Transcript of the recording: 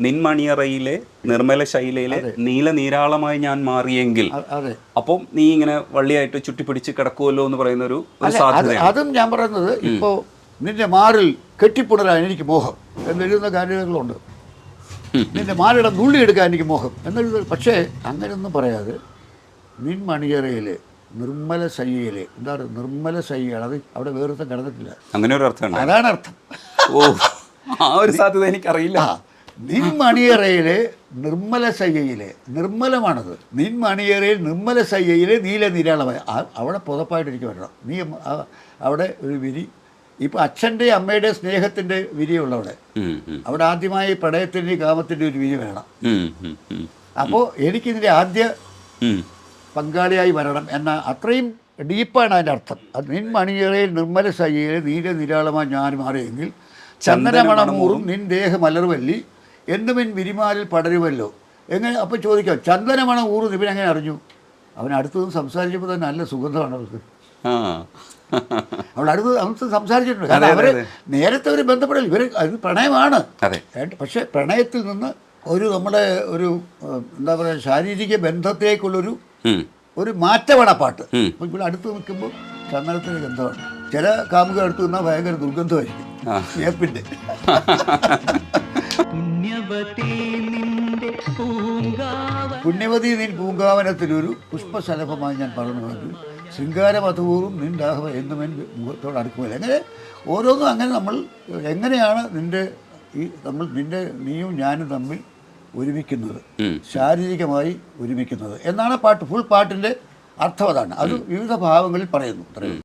നിൻമണിയറയിലെ നിർമ്മല ശൈലയിലെ നീല നീരാളമായി ഞാൻ മാറിയെങ്കിൽ അപ്പം നീ ഇങ്ങനെ വള്ളിയായിട്ട് ചുറ്റിപ്പിടിച്ച് കിടക്കുമല്ലോ എന്ന് പറയുന്ന ഒരു സാധ്യത. അതും ഞാൻ പറയുന്നത് ഇപ്പോൾ നിന്റെ മാറിൽ കെട്ടിപ്പുണരാൻ എനിക്ക് മോഹം എന്നെഴുതുന്ന ഗാനങ്ങളുണ്ട്. നിന്റെ മാറിയുടെ നുള്ളിയെടുക്കാൻ എനിക്ക് മോഹം എന്നെഴുതുന്നത്. പക്ഷേ അങ്ങനെയൊന്നും പറയാതെ നിൻമണിയറയിലെ നിർമ്മല ശയ്യയിലെ, എന്താണ് നിർമ്മല ശയ്യാണ്, അത് അവിടെ വേറൊരുത്തം കിടന്നിട്ടില്ല. അങ്ങനെ ഒരു അർത്ഥം, അതാണ് അർത്ഥം. ഓ, ആ ഒരു സാധ്യത എനിക്കറിയില്ല. നിൻമണിയറയിലെ നിർമ്മല ശയ്യയിലെ, നിർമ്മലമാണത്. നിൻമണിയറയിൽ നിർമ്മല ശയ്യയിലെ നീല നിരാളമായ, അവിടെ പുതപ്പായിട്ടിരിക്കും വരണം. നീ അവിടെ ഒരു വിരി, ഇപ്പം അച്ഛൻ്റെ അമ്മയുടെ സ്നേഹത്തിൻ്റെ വിരിയുള്ള അവിടെ ആദ്യമായി പ്രണയത്തിൻ്റെ കാമത്തിൻ്റെ ഒരു വിരി വേണം. അപ്പോൾ എനിക്കിതിൻ്റെ ആദ്യ പങ്കാളിയായി വരണം എന്ന അത്രയും ഡീപ്പാണ് അതിൻ്റെ അർത്ഥം. അത് നിൻമണിയറയിൽ നിർമ്മല ശയ്യയിലെ നീല നിരാളമായി ഞാൻ മാറിയെങ്കിൽ ചന്ദനമണമൂറും നിൻ ദേഹമലർവല്ലി എന്നുമിൻ വിരിമാലിൽ പടരുമല്ലോ. എങ്ങനെ അപ്പോൾ ചോദിക്കാം, ചന്ദനമണം ഊറും ഇവനെങ്ങനെ അറിഞ്ഞു? അവൻ അടുത്തത് സംസാരിച്ചപ്പോൾ തന്നെ നല്ല സുഗന്ധമാണ് അവർക്ക്. അവൾ അടുത്ത് സംസാരിച്ചിട്ടുണ്ട്. കാരണം അവർ നേരത്തെ ഒരു ബന്ധപ്പെടൽ, ഇവർ അത് പ്രണയമാണ്. പക്ഷേ പ്രണയത്തിൽ നിന്ന് നമ്മുടെ ഒരു എന്താ പറയുക, ശാരീരിക ബന്ധത്തിലേക്കുള്ളൊരു മാറ്റമാണ് ആ പാട്ട്. അപ്പോൾ ഇവിടെ അടുത്ത് നിൽക്കുമ്പോൾ ചന്ദനത്തിൻ്റെ ഗന്ധമാണ്. ചില കാമുക അടുത്ത് നിന്നാൽ ഭയങ്കര ദുർഗന്ധമായിരിക്കും ഏപ്പിൻ്റെ. പുണ്യവതി നിൻ പൂങ്കാവനത്തിലൊരു പുഷ്പശലഭമായി ഞാൻ പറഞ്ഞുവെങ്കിൽ ശൃംഗാരമധൂറും നിൻ ദാഹം എന്നും എൻ മുഖത്തോട് അടുക്കുമല്ല. അങ്ങനെ ഓരോന്നും അങ്ങനെ നമ്മൾ എങ്ങനെയാണ് നീയും ഞാനും തമ്മിൽ ഒരുമിക്കുന്നത്, ശാരീരികമായി ഒരുമിക്കുന്നത് എന്നാണ് പാട്ട്. ഫുൾ പാട്ടിൻ്റെ അർത്ഥം അതാണ്. അത് വിവിധ ഭാവങ്ങളിൽ പറയുന്നു.